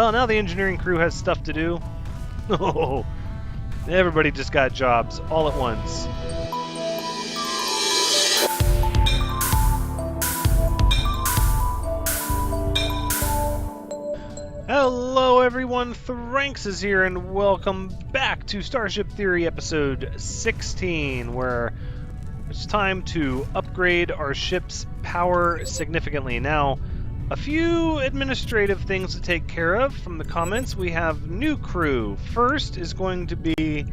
Well, now the engineering crew has stuff to do. Oh, everybody just got jobs all at once. Hello everyone, Thranxes here, and welcome back to Starship Theory episode 16, where it's time to upgrade our ship's power significantly. Now, a few administrative things to take care of from the comments. We have new crew. First is going to be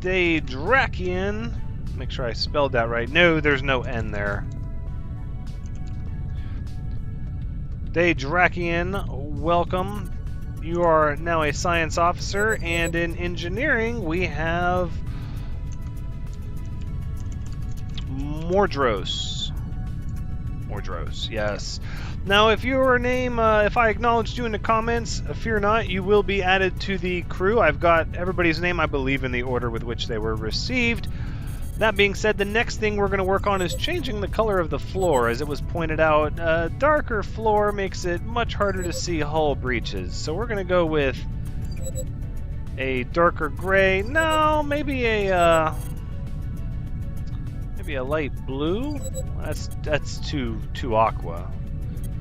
Thranxes. Make sure I spelled that right. No, there's no N there. Thranxes, welcome. You are now a science officer, and in engineering we have Mordros, yes. Now, if your name, if I acknowledged you in the comments, fear not, you will be added to the crew. I've got everybody's name, I believe, in the order with which they were received. That being said, the next thing we're going to work on is changing the color of the floor. As it was pointed out, a darker floor makes it much harder to see hull breaches. So we're going to go with a darker gray. No, maybe a light blue. That's too aqua.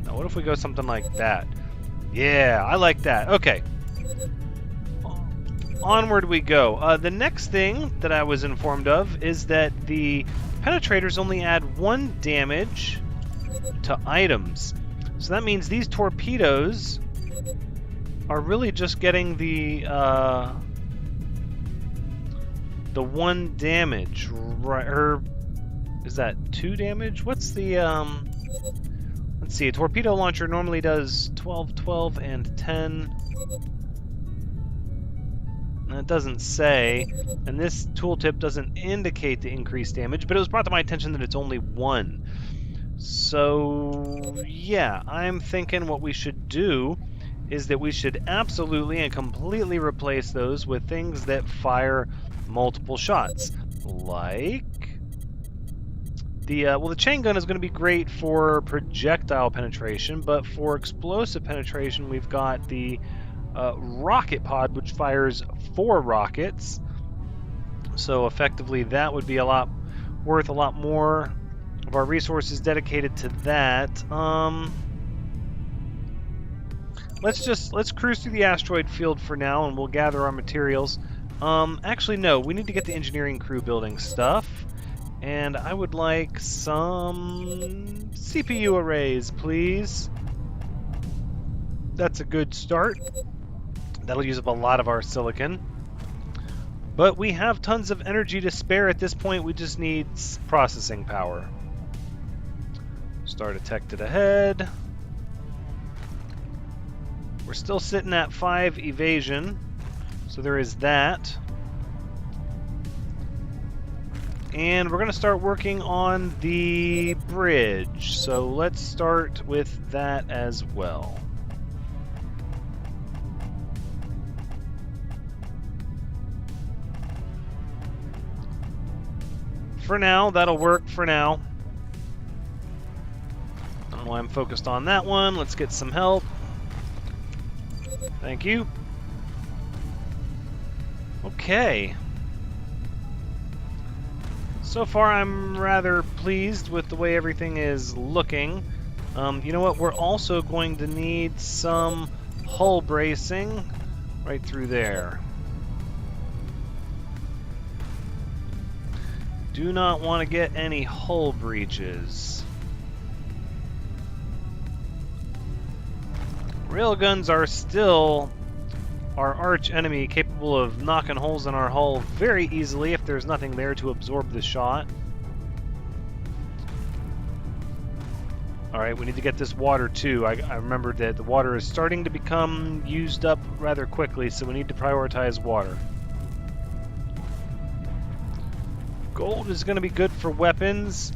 Now, what if we go something like that? Yeah, I like that. Okay. Onward we go. The next thing that I was informed of is that the penetrators only add 1 damage to items. So that means these torpedoes are really just getting the 1 damage, right? Or is that 2 damage? What's the let's see. A torpedo launcher normally does 12, 12, and 10. It doesn't say, and this tooltip doesn't indicate the increased damage, but it was brought to my attention that it's only 1. So, yeah, I'm thinking what we should do is that we should absolutely and completely replace those with things that fire multiple shots. Like the chain gun is going to be great for projectile penetration, but for explosive penetration, we've got the rocket pod, which fires 4 rockets. So effectively, that would be worth a lot more of our resources dedicated to that. Let's cruise through the asteroid field for now, and we'll gather our materials. Actually, no, we need to get the engineering crew building stuff, and I would like some CPU arrays, please. That's a good start. That'll use up a lot of our silicon. But we have tons of energy to spare at this point. We just need processing power. Star detected ahead. We're still sitting at 5 evasion, so there is that. And we're going to start working on the bridge. So let's start with that as well. For now, that'll work for now. I don't know why I'm focused on that one. Let's get some help. Thank you. Okay. So far, I'm rather pleased with the way everything is looking. You know what? We're also going to need some hull bracing right through there. Do not want to get any hull breaches. Railguns are still our arch enemy, capable of knocking holes in our hull very easily if there's nothing there to absorb the shot. Alright, we need to get this water too. I remembered that the water is starting to become used up rather quickly, so we need to prioritize water. Gold is going to be good for weapons.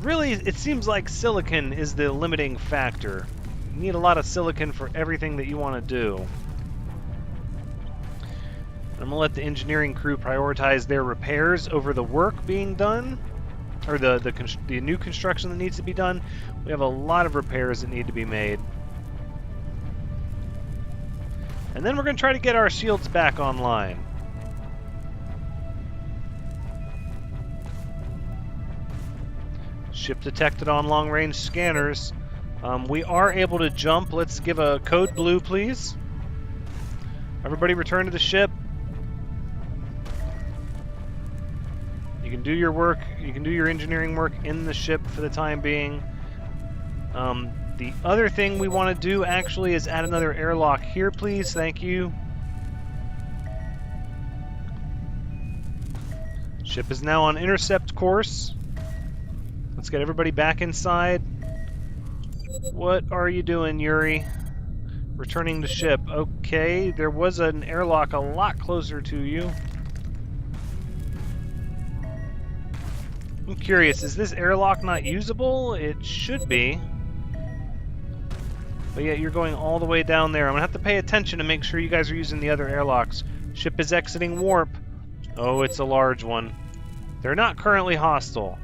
Really, it seems like silicon is the limiting factor. You need a lot of silicon for everything that you want to do. I'm going to let the engineering crew prioritize their repairs over the work being done, or the new construction that needs to be done. We have a lot of repairs that need to be made. And then we're going to try to get our shields back online. Ship detected on long-range scanners. We are able to jump. Let's give a code blue, please. Everybody return to the ship. You can do your work. You can do your engineering work in the ship for the time being. The other thing we want to do actually is add another airlock here, please. Thank you. Ship is now on intercept course. Let's get everybody back inside. What are you doing, Yuri? Returning to ship. Okay, there was an airlock a lot closer to you. I'm curious, is this airlock not usable? It should be. But yet you're going all the way down there. I'm going to have to pay attention to make sure you guys are using the other airlocks. Ship is exiting warp. Oh, it's a large one. They're not currently hostile.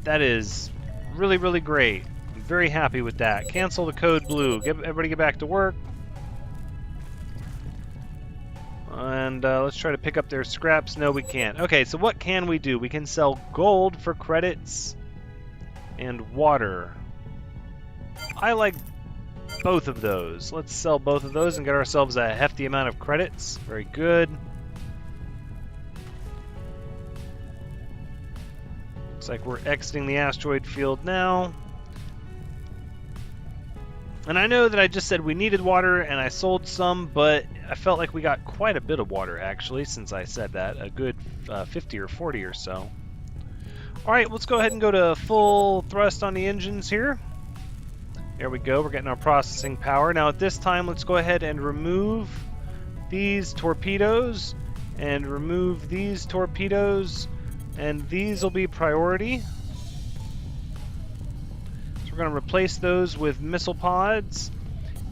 That is really, really great. I'm very happy with that. Cancel the code blue. Everybody get back to work. And let's try to pick up their scraps. No, we can't. Okay, so what can we do? We can sell gold for credits and water. I like both of those. Let's sell both of those and get ourselves a hefty amount of credits. Very good. Looks like we're exiting the asteroid field now. And I know that I just said we needed water and I sold some, but I felt like we got quite a bit of water actually since I said that. A good 50 or 40 or so. Alright, let's go ahead and go to full thrust on the engines here. There we go, we're getting our processing power. Now at this time, let's go ahead and remove these torpedoes and remove these torpedoes, and these will be priority. So we're going to replace those with missile pods,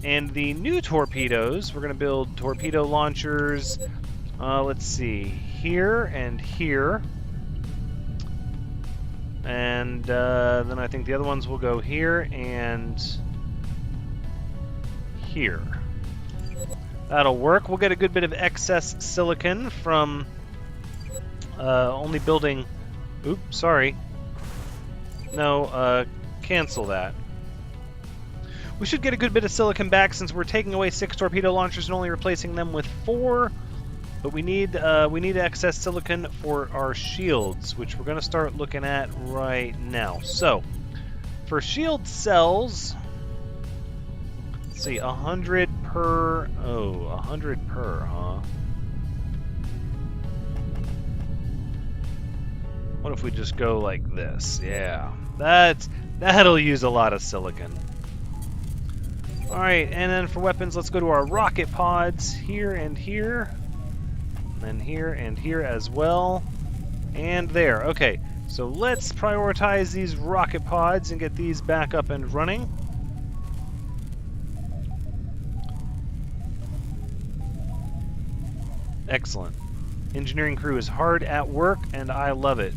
and the new torpedoes, we're going to build torpedo launchers, let's see, here and here. And then I think the other ones will go here and here. That'll work. We'll get a good bit of excess silicon from only building... Oops, sorry. No, cancel that. We should get a good bit of silicon back since we're taking away 6 torpedo launchers and only replacing them with 4. But we need excess silicon for our shields, which we're going to start looking at right now. So, for shield cells, let's see, 100 per. Oh, 100 per, huh? What if we just go like this? Yeah, that'll use a lot of silicon. All right, and then for weapons, let's go to our rocket pods here and here. And here and here as well. And there. Okay, so let's prioritize these rocket pods and get these back up and running. Excellent. Engineering crew is hard at work, and I love it.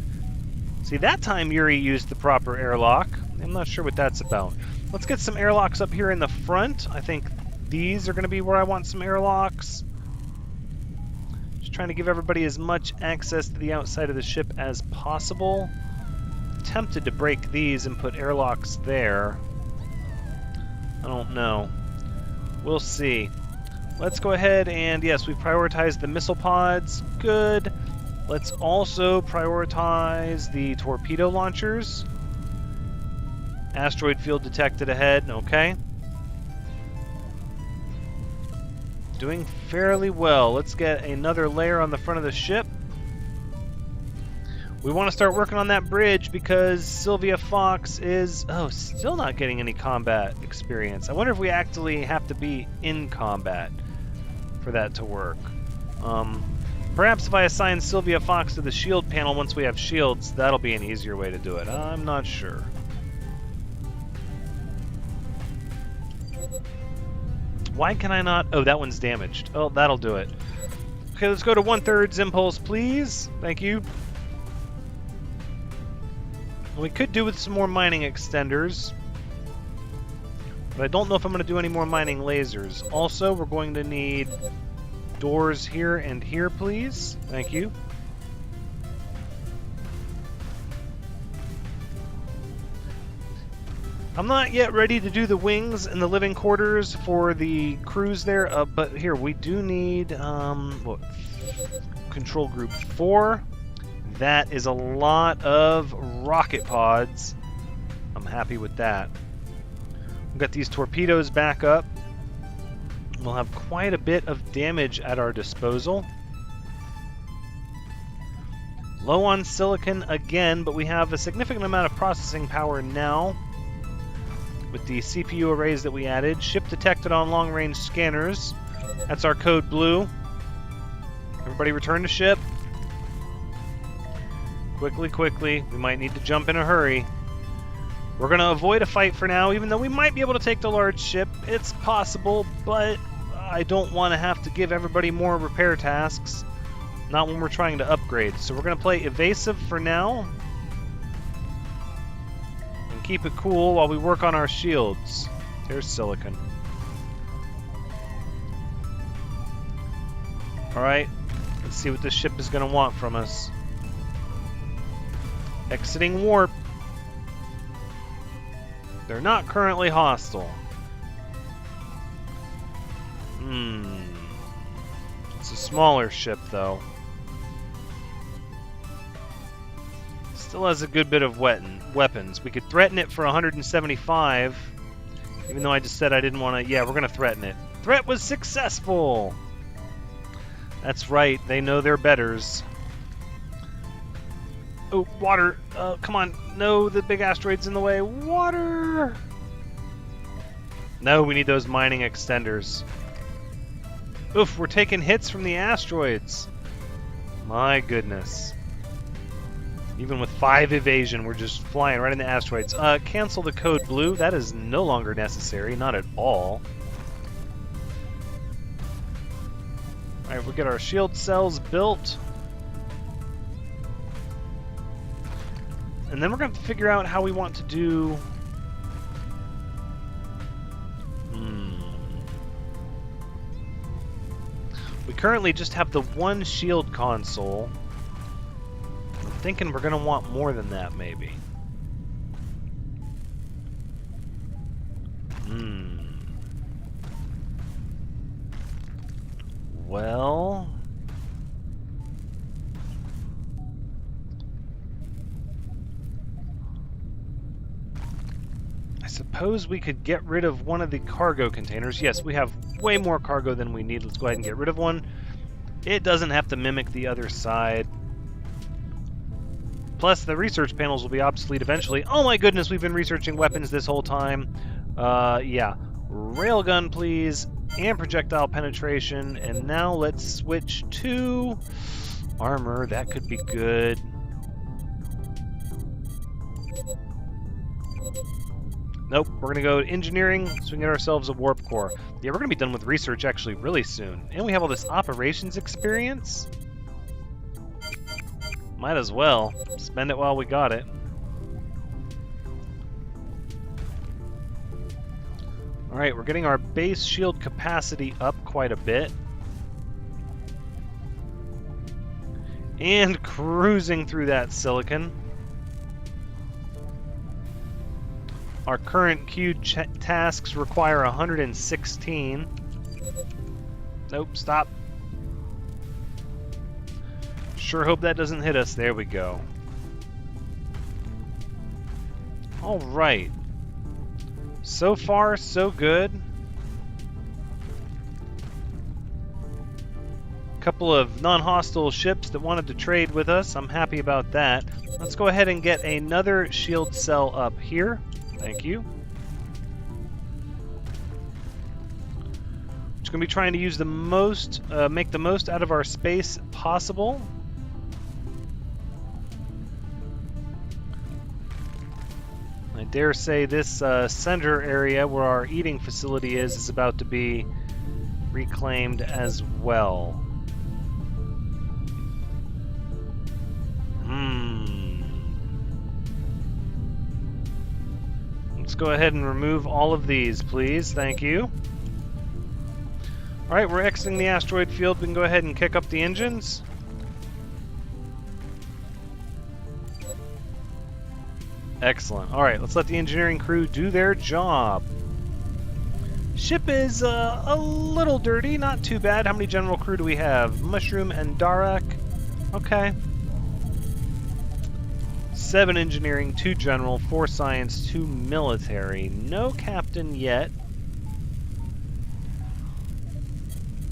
See, that time Yuri used the proper airlock. I'm not sure what that's about. Let's get some airlocks up here in the front. I think these are going to be where I want some airlocks. Trying to give everybody as much access to the outside of the ship as possible. Tempted to break these and put airlocks there. I don't know. We'll see. Let's go ahead and, yes, we've prioritized the missile pods. Good. Let's also prioritize the torpedo launchers. Asteroid field detected ahead. Okay. Doing fairly well. Let's get another layer on the front of the ship. We want to start working on that bridge because Silvia Fox is, still not getting any combat experience. I wonder if we actually have to be in combat for that to work. Perhaps if I assign Silvia Fox to the shield panel once we have shields, that'll be an easier way to do it. I'm not sure. Why can I not? Oh, that one's damaged. Oh, that'll do it. Okay, let's go to 1/3 impulse, please. Thank you. We could do with some more mining extenders. But I don't know if I'm going to do any more mining lasers. Also, we're going to need doors here and here, please. Thank you. I'm not yet ready to do the wings and the living quarters for the crews there, but here, we do need what? Control Group 4. That is a lot of rocket pods. I'm happy with that. We've got these torpedoes back up. We'll have quite a bit of damage at our disposal. Low on silicon again, but we have a significant amount of processing power now with the CPU arrays that we added. Ship detected on long-range scanners. That's our code blue. Everybody return to ship. Quickly, quickly. We might need to jump in a hurry. We're going to avoid a fight for now, even though we might be able to take the large ship. It's possible, but I don't want to have to give everybody more repair tasks. Not when we're trying to upgrade. So we're going to play evasive for now. And keep it cool while we work on our shields. There's silicon. Alright, let's see what this ship is going to want from us. Exiting warp. They're not currently hostile. It's a smaller ship, though. Still has a good bit of weapons. We could threaten it for 175, even though I just said I didn't want to. Yeah, we're going to threaten it. Threat was successful! That's right, they know their betters. Oh, water! Come on. No, the big asteroid's in the way. Water! No, we need those mining extenders. Oof, we're taking hits from the asteroids. My goodness. Even with 5 evasion, we're just flying right into asteroids. Cancel the code blue. That is no longer necessary. Not at all. Alright, we'll get our shield cells built. And then we're going to have to figure out how we want to do... We currently just have the one shield console. I'm thinking we're going to want more than that, maybe. Well... I suppose we could get rid of one of the cargo containers. Yes, we have way more cargo than we need. Let's go ahead and get rid of one. It doesn't have to mimic the other side. Plus, the research panels will be obsolete eventually. Oh my goodness, we've been researching weapons this whole time. Yeah. Railgun, please. And projectile penetration. And now let's switch to armor. That could be good. Nope, we're going to go engineering so we can get ourselves a warp core. Yeah, we're going to be done with research actually really soon. And we have all this operations experience. Might as well. Spend it while we got it. Alright, we're getting our base shield capacity up quite a bit. And cruising through that silicon. Our current queued tasks require 116. Nope, stop. Sure hope that doesn't hit us. There we go. Alright. So far, so good. Couple of non-hostile ships that wanted to trade with us. I'm happy about that. Let's go ahead and get another shield cell up here. Thank you. Just going to be trying to use the most, make the most out of our space possible. I dare say this center area where our eating facility is about to be reclaimed as well. Let's go ahead and remove all of these, please. Thank you. Alright, we're exiting the asteroid field. We can go ahead and kick up the engines. Excellent. Alright, let's let the engineering crew do their job. Ship is a little dirty, not too bad. How many general crew do we have? Mushroom and Darak. Okay. 7 engineering, 2 general, 4 science, 2 military. No captain yet.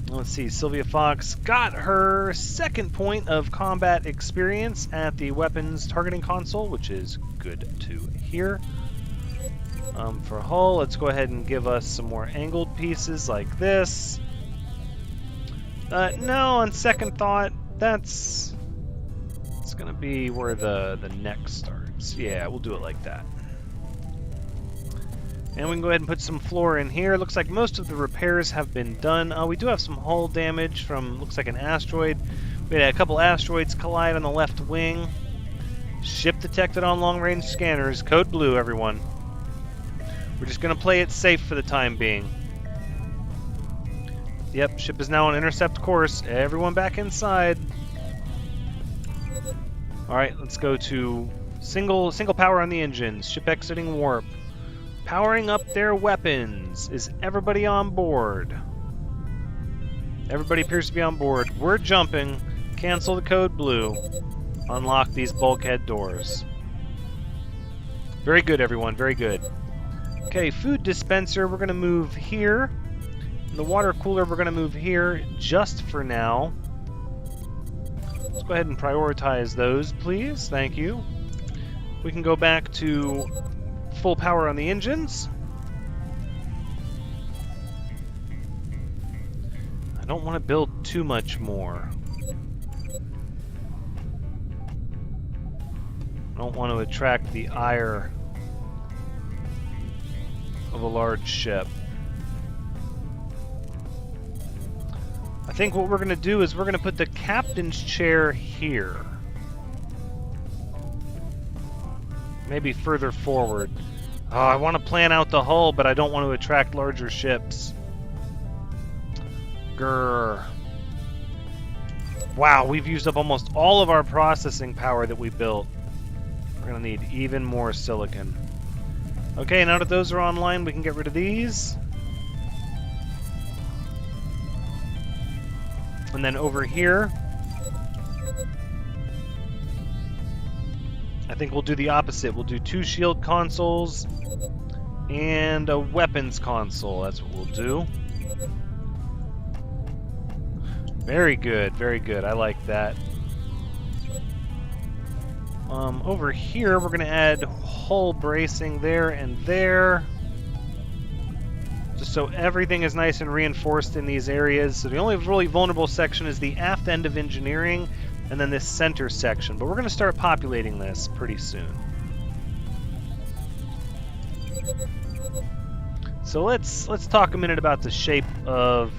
Let's see, Silvia Fox got her 2nd point of combat experience at the weapons targeting console, which is good to hear. For hull, let's go ahead and give us some more angled pieces like this. No, on second thought, it's going to be where the neck starts. Yeah, we'll do it like that. And we can go ahead and put some floor in here. Looks like most of the repairs have been done. We do have some hull damage from, looks like an asteroid. We had a couple asteroids collide on the left wing. Ship detected on long-range scanners. Code blue, everyone. We're just going to play it safe for the time being. Yep, ship is now on intercept course. Everyone back inside. Alright, let's go to single power on the engines. Ship exiting warp. Powering up their weapons. Is everybody on board? Everybody appears to be on board. We're jumping. Cancel the code blue. Unlock these bulkhead doors. Very good, everyone. Very good. Okay, food dispenser, we're going to move here. And the water cooler, we're going to move here just for now. Let's go ahead and prioritize those, please. Thank you. We can go back to full power on the engines. I don't want to build too much more. I don't want to attract the ire of a large ship. I think what we're going to do is we're going to put the captain's chair here. Maybe further forward. Oh, I want to plan out the hull, but I don't want to attract larger ships. Grrr. Wow, we've used up almost all of our processing power that we built. We're going to need even more silicon. Okay, now that those are online, we can get rid of these. And then over here, I think we'll do the opposite. We'll do 2 shield consoles and a weapons console. That's what we'll do. Very good, very good. I like that. Over here, we're going to add hull bracing there and there. Just so everything is nice and reinforced in these areas. So the only really vulnerable section is the aft end of engineering, and then this center section. But we're going to start populating this pretty soon. So let's talk a minute about the shape of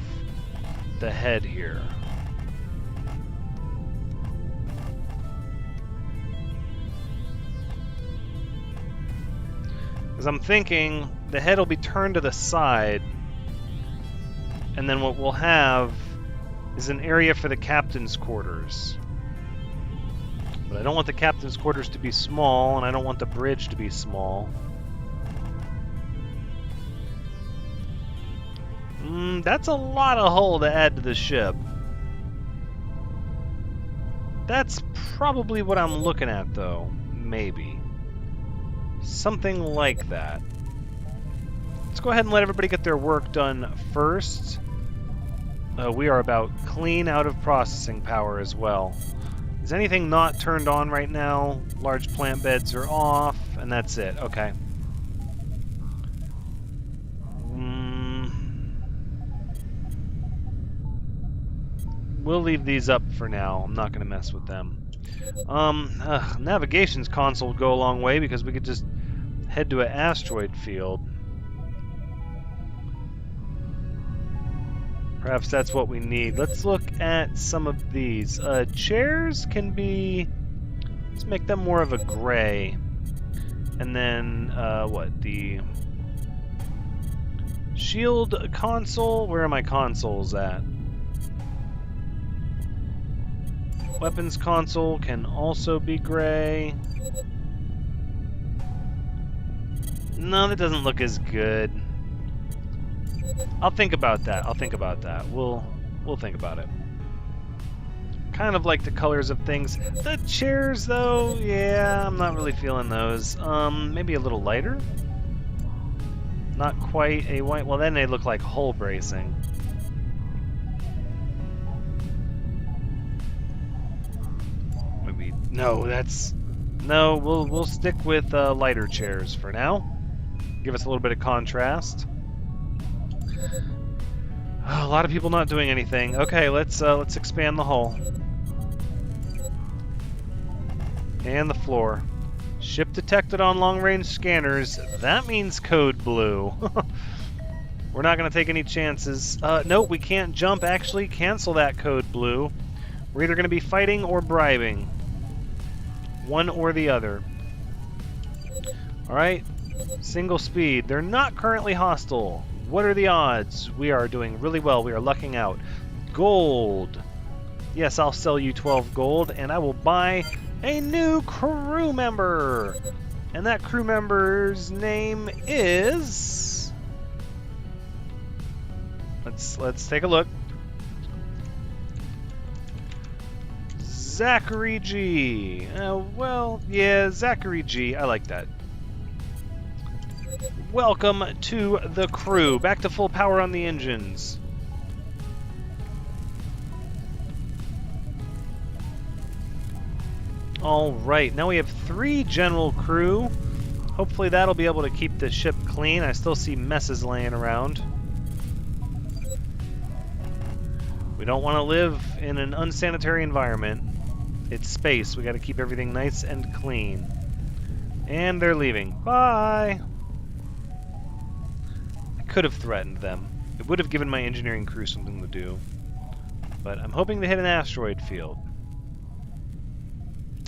the head here. Because I'm thinking the head will be turned to the side, and then what we'll have is an area for the captain's quarters. But I don't want the captain's quarters to be small, and I don't want the bridge to be small. That's a lot of hull to add to the ship. That's probably what I'm looking at, though. Maybe. Something like that. Let's go ahead and let everybody get their work done first. We are about clean out of processing power as well. Is anything not turned on right now? Large plant beds are off, and that's it. Okay. We'll leave these up for now. I'm not going to mess with them. Navigation's console would go a long way because we could just head to an asteroid field. Perhaps that's what we need. Let's look at some of these. Chairs can be... Let's make them more of a gray. And then, what? The shield console? Where are my consoles at? Weapons console can also be gray. No, that doesn't look as good. I'll think about that. I'll think about that. We'll think about it. Kind of like the colors of things. The chairs, though, yeah, I'm not really feeling those. Maybe a little lighter? Not quite a white. Well, then they look like hull bracing. Maybe no. That's no. We'll stick with lighter chairs for now. Give us a little bit of contrast. Oh, a lot of people not doing anything. Okay, let's expand the hull. And the floor. Ship detected on long-range scanners. That means code blue. We're not going to take any chances. Nope, we can't jump. Actually, cancel that code blue. We're either going to be fighting or bribing. One or the other. Alright. Single speed. They're not currently hostile. What are the odds? We are doing really well. We are lucking out. Gold. Yes, I'll sell you 12 gold, and I will buy a new crew member. And that crew member's name is... Let's take a look. Zachary G. Well, yeah, Zachary G. I like that. Welcome to the crew. Back to full power on the engines. Alright, now we have 3 general crew. Hopefully that'll be able to keep the ship clean. I still see messes laying around. We don't want to live in an unsanitary environment. It's space. We got to keep everything nice and clean. And they're leaving. Bye! I could have threatened them. It would have given my engineering crew something to do. But I'm hoping they hit an asteroid field.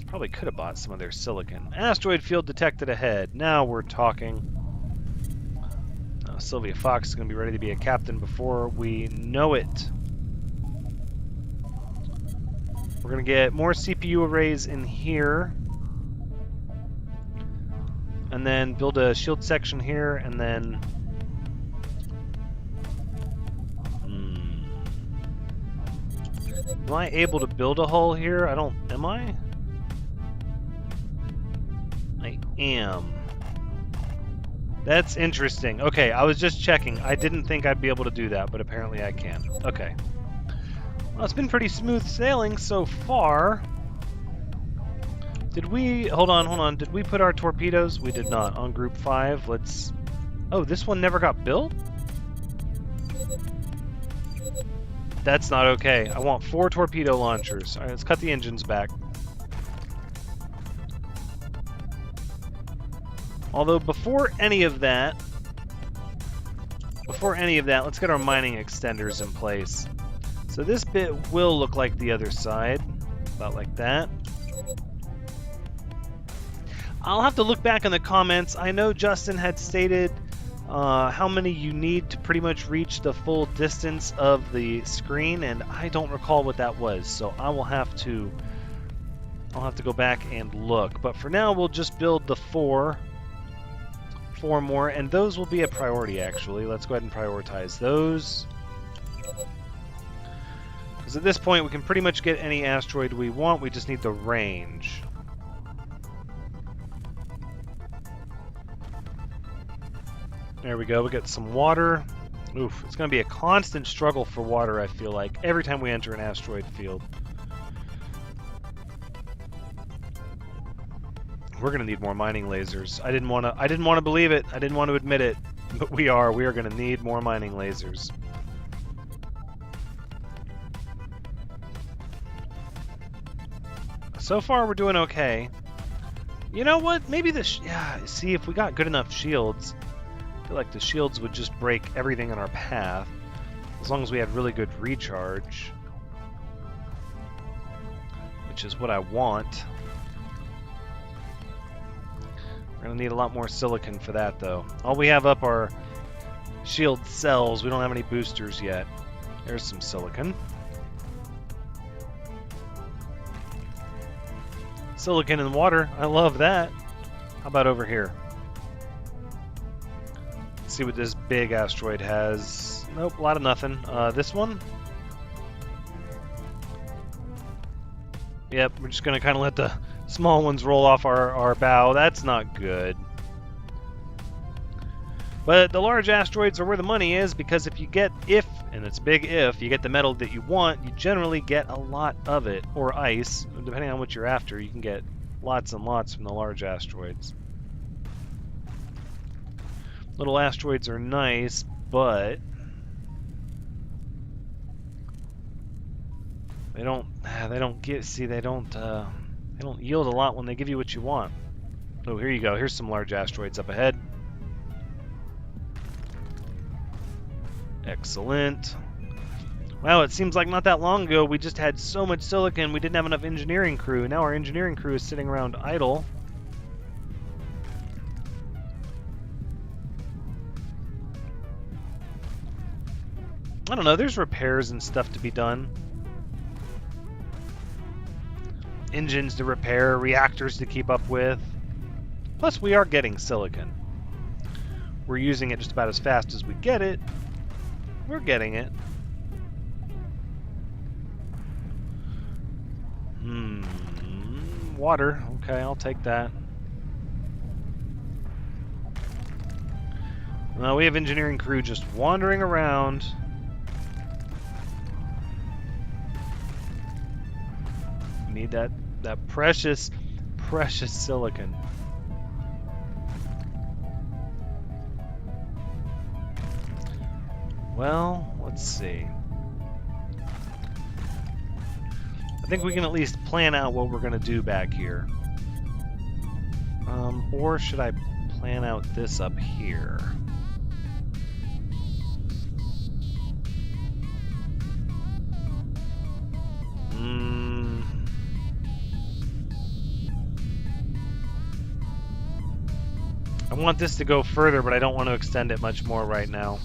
Probably could have bought some of their silicon. Asteroid field detected ahead. Now we're talking. Silvia Fox is going to be ready to be a captain before we know it. We're going to get more CPU arrays in here. And then build a shield section here, and then... Am I able to build a hull here? I don't... Am I? I am. That's interesting. Okay, I was just checking. I didn't think I'd be able to do that, but apparently I can. Okay. Well, it's been pretty smooth sailing so far. Did we... Hold on. Did we put our torpedoes? We did not. On Group 5, let's... Oh, this one never got built? That's not okay. I want 4 torpedo launchers. Alright, let's cut the engines back. Although, before any of that, let's get our mining extenders in place. So this bit will look like the other side. About like that. I'll have to look back in the comments. I know Justin had stated how many you need to pretty much reach the full distance of the screen, and I don't recall what that was, so I'll have to go back and look. But for now, we'll just build the 4 more, and those will be a priority, actually. Let's go ahead and prioritize those. Because at this point, we can pretty much get any asteroid we want, we just need the range. There we go, we got some water. Oof, it's going to be a constant struggle for water, I feel like, every time we enter an asteroid field. We're going to need more mining lasers. I didn't want to believe it. I didn't want to admit it, but we are going to need more mining lasers. So far, we're doing okay. You know what? Maybe see, if we got good enough shields, I feel like the shields would just break everything in our path, as long as we had really good recharge, which is what I want. We're going to need a lot more silicon for that, though. All we have up are shield cells. We don't have any boosters yet. There's some silicon. Silicon and water. I love that. How about over here? Let's see what this big asteroid has. Nope, a lot of nothing. This one? Yep, we're just going to kind of let the small ones roll off our bow. That's not good. But the large asteroids are where the money is, because if, and it's a big if, you get the metal that you want, you generally get a lot of it, or ice. Depending on what you're after, you can get lots and lots from the large asteroids. Little asteroids are nice, but they don't yield a lot when they give you what you want. Oh, here you go. Here's some large asteroids up ahead. Excellent. Wow, it seems like not that long ago we just had so much silicon we didn't have enough engineering crew. Now our engineering crew is sitting around idle. I don't know, there's repairs and stuff to be done. Engines to repair, reactors to keep up with. Plus we are getting silicon. We're using it just about as fast as we get it. We're getting it. Water. Okay, I'll take that. Well, we have engineering crew just wandering around. We need that precious, precious silicon. Well, let's see. I think we can at least plan out what we're going to do back here. Or should I plan out this up here? I want this to go further, but I don't want to extend it much more right now.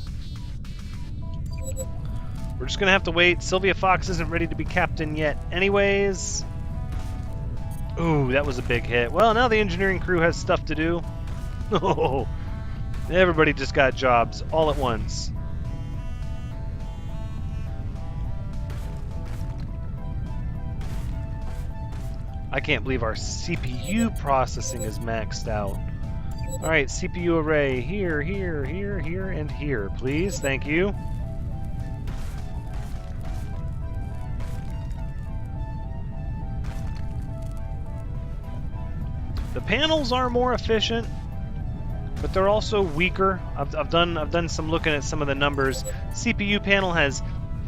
We're just going to have to wait. Silvia Fox isn't ready to be captain yet anyways. Ooh, that was a big hit. Well, now the engineering crew has stuff to do. Oh, everybody just got jobs all at once. I can't believe our CPU processing is maxed out. All right, CPU array here, here, here, here, and here, please. Thank you. The panels are more efficient, but they're also weaker. I've done some looking at some of the numbers. CPU panel has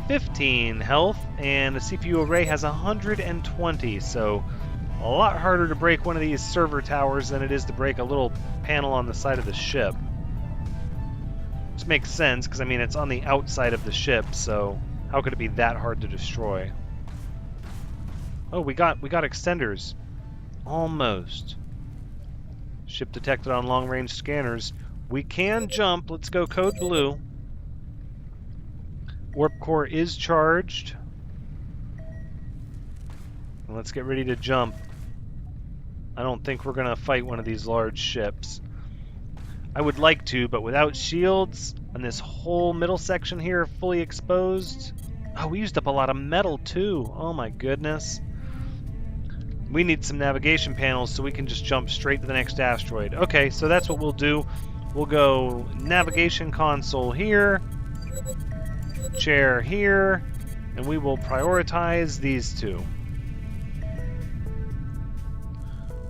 15 health, and the CPU array has 120. So a lot harder to break one of these server towers than it is to break a little panel on the side of the ship. Which makes sense, because I mean it's on the outside of the ship, so how could it be that hard to destroy? Oh, we got extenders. Almost. Ship detected on long-range scanners. We can jump. Let's go code blue. Warp core is charged. And let's get ready to jump. I don't think we're going to fight one of these large ships. I would like to, but without shields and this whole middle section here fully exposed. Oh, we used up a lot of metal too. Oh my goodness. We need some navigation panels so we can just jump straight to the next asteroid. Okay, so that's what we'll do. We'll go navigation console here, chair here, and we will prioritize these two.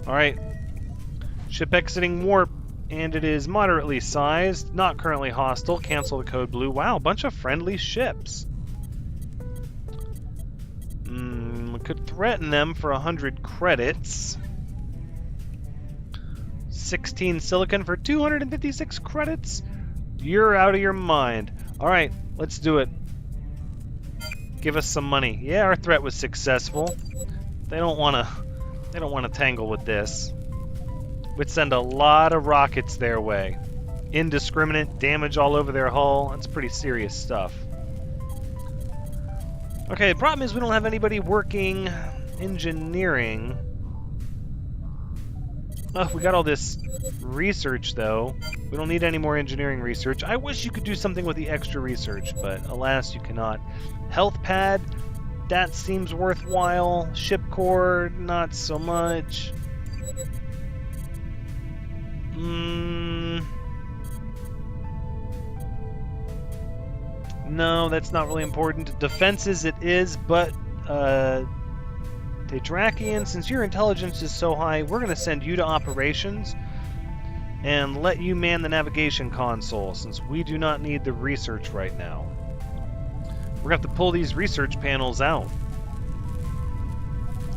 Alright, ship exiting warp, and it is moderately sized, not currently hostile. Cancel the code blue. Wow, a bunch of friendly ships. We could threaten them for 100 credits. 16 silicon for 256 credits? You're out of your mind. Alright, let's do it. Give us some money. Yeah, our threat was successful. They don't want to tangle with this. would send a lot of rockets their way. Indiscriminate damage all over their hull. That's pretty serious stuff. Okay, the problem is we don't have anybody working engineering. Oh, we got all this research, though. We don't need any more engineering research. I wish you could do something with the extra research, but alas, you cannot. Health pad, that seems worthwhile. Ship core, not so much. No, that's not really important. Defenses it is, but Thranxian, since your intelligence is so high, we're going to send you to operations and let you man the navigation console, since we do not need the research right now. We're going to have to pull these research panels out.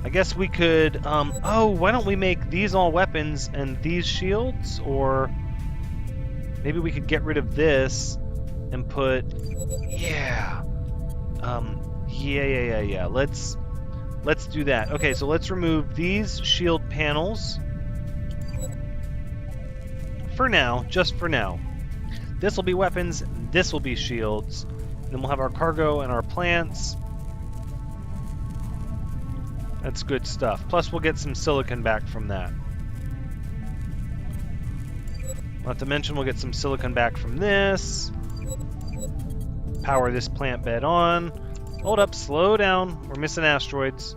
I guess we could, oh, why don't we make these all weapons and these shields? Or maybe we could get rid of this and put, yeah. Let's do that. Okay, so let's remove these shield panels. For now, just for now. This will be weapons, this will be shields. Then we'll have our cargo and our plants. That's good stuff. Plus we'll get some silicon back from that. Not to mention we'll get some silicon back from this. Power this plant bed on. Hold up, slow down. We're missing asteroids.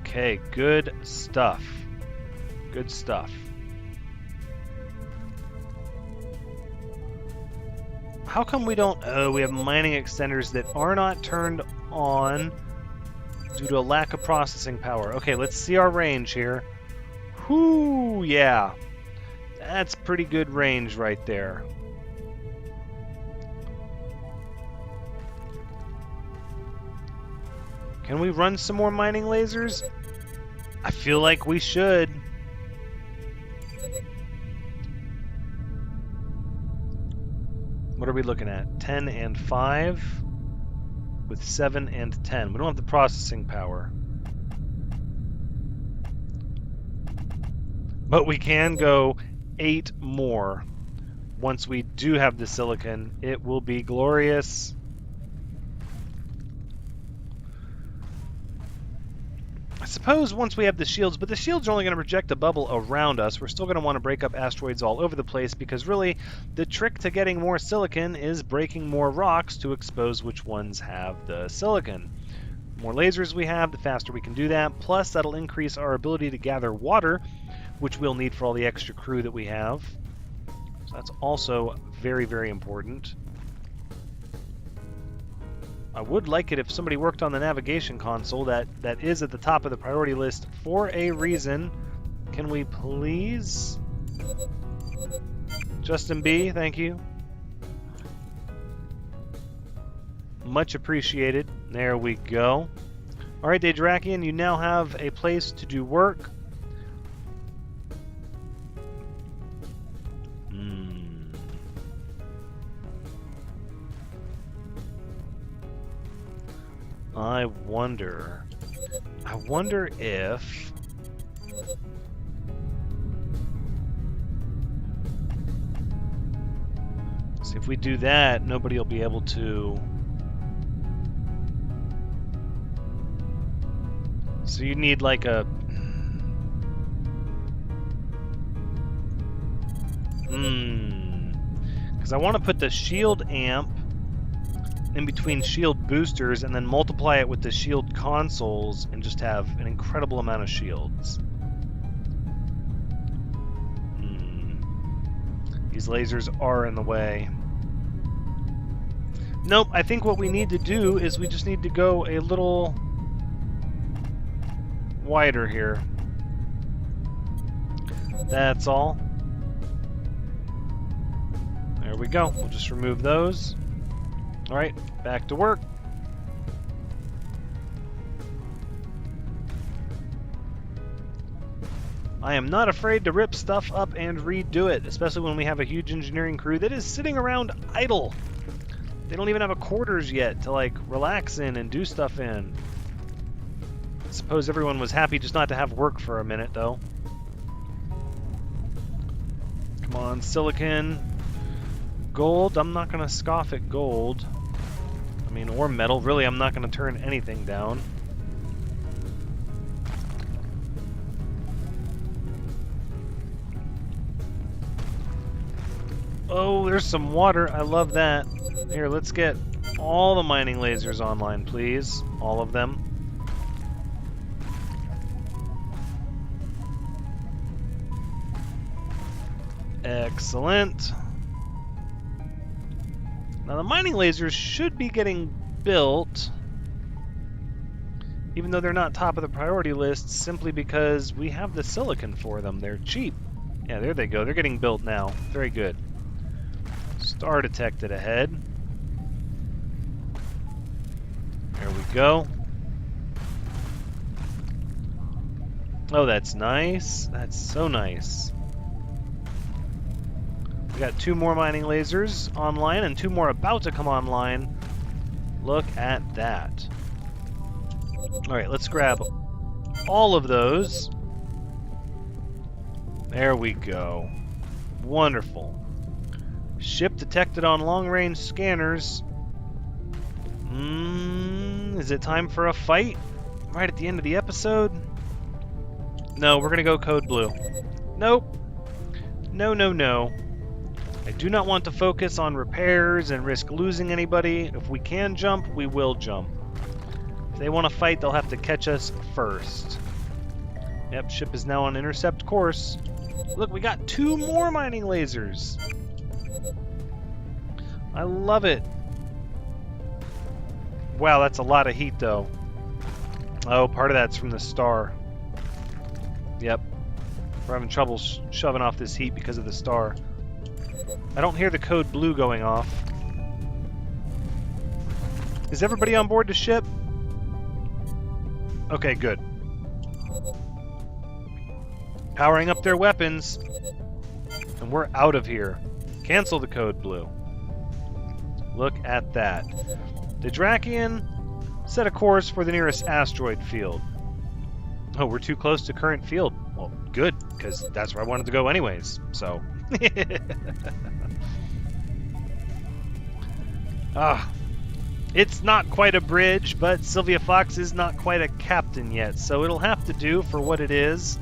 Okay, good stuff. Good stuff. How come we don't... Oh, we have mining extenders that are not turned on due to a lack of processing power. Okay, let's see our range here. Whoo, yeah. That's pretty good range right there. Can we run some more mining lasers? I feel like we should. What are we looking at? 10 and 5 with 7 and 10. We don't have the processing power. But we can go 8 more. Once we do have the silicon, it will be glorious. I suppose once we have the shields, but the shields are only going to project a bubble around us. We're still going to want to break up asteroids all over the place, because really the trick to getting more silicon is breaking more rocks to expose which ones have the silicon. The more lasers we have, the faster we can do that. Plus, that'll increase our ability to gather water, which we'll need for all the extra crew that we have. So that's also very, very important. I would like it if somebody worked on the navigation console. That is at the top of the priority list for a reason. Can we please? Justin B, thank you. Much appreciated. There we go. All right, Thranxian, you now have a place to do work. I wonder if... See, if we do that, nobody will be able to... So you need like a... Because I want to put the shield amp in between shield boosters and then multiply it with the shield consoles and just have an incredible amount of shields. These lasers are in the way. Nope, I think what we need to do is we just need to go a little wider here. That's all. There we go. We'll just remove those. Alright, back to work. I am not afraid to rip stuff up and redo it, especially when we have a huge engineering crew that is sitting around idle. They don't even have a quarters yet to like relax in and do stuff in. suppose everyone was happy just not to have work for a minute, though. Come on, silicon. Gold, I'm not going to scoff at gold. I mean, or metal. Really, I'm not going to turn anything down. Oh, there's some water. I love that. Here, let's get all the mining lasers online, please. All of them. Excellent. Now, the mining lasers should be getting built, even though they're not top of the priority list, simply because we have the silicon for them. They're cheap. Yeah, there they go. They're getting built now. Very good. Star detected ahead. There we go. Oh, that's nice. That's so nice. We got 2 more mining lasers online and 2 more about to come online. Look at that. Alright, let's grab all of those. There we go. Wonderful. Ship detected on long-range scanners. Is it time for a fight? Right at the end of the episode? No, we're gonna go code blue. Nope. No, no, no. I do not want to focus on repairs and risk losing anybody. If we can jump, we will jump. If they want to fight, they'll have to catch us first. Yep, ship is now on intercept course. Look, we got 2 more mining lasers. I love it. Wow, that's a lot of heat, though. Oh, part of that's from the star. Yep. We're having trouble shoving off this heat because of the star. I don't hear the code blue going off. Is everybody on board the ship? Okay, good. Powering up their weapons. And we're out of here. Cancel the code blue. Look at that. The Drakian set a course for the nearest asteroid field. Oh, we're too close to current field. Well, good, because that's where I wanted to go anyways, so... It's not quite a bridge, but Silvia Fox is not quite a captain yet, so it'll have to do for what it is.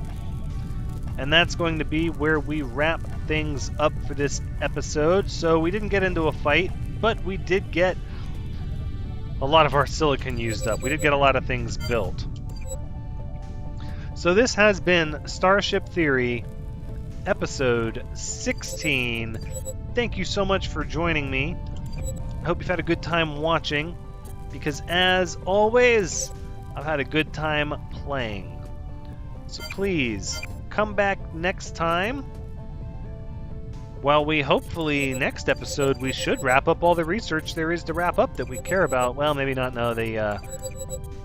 And that's going to be where we wrap things up for this episode. So we didn't get into a fight, but we did get a lot of our silicon used up. We did get a lot of things built. So this has been Starship Theory, episode 16. Thank you so much for joining me. I hope you've had a good time watching, because as always, I've had a good time playing. So please, come back next time. While we hopefully, next episode, we should wrap up all the research there is to wrap up that we care about. Well, maybe not. No,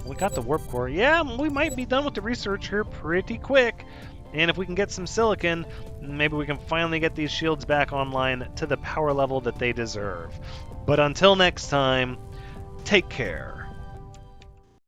we got the warp core. Yeah, we might be done with the research here pretty quick. And if we can get some silicon, maybe we can finally get these shields back online to the power level that they deserve. But until next time, take care.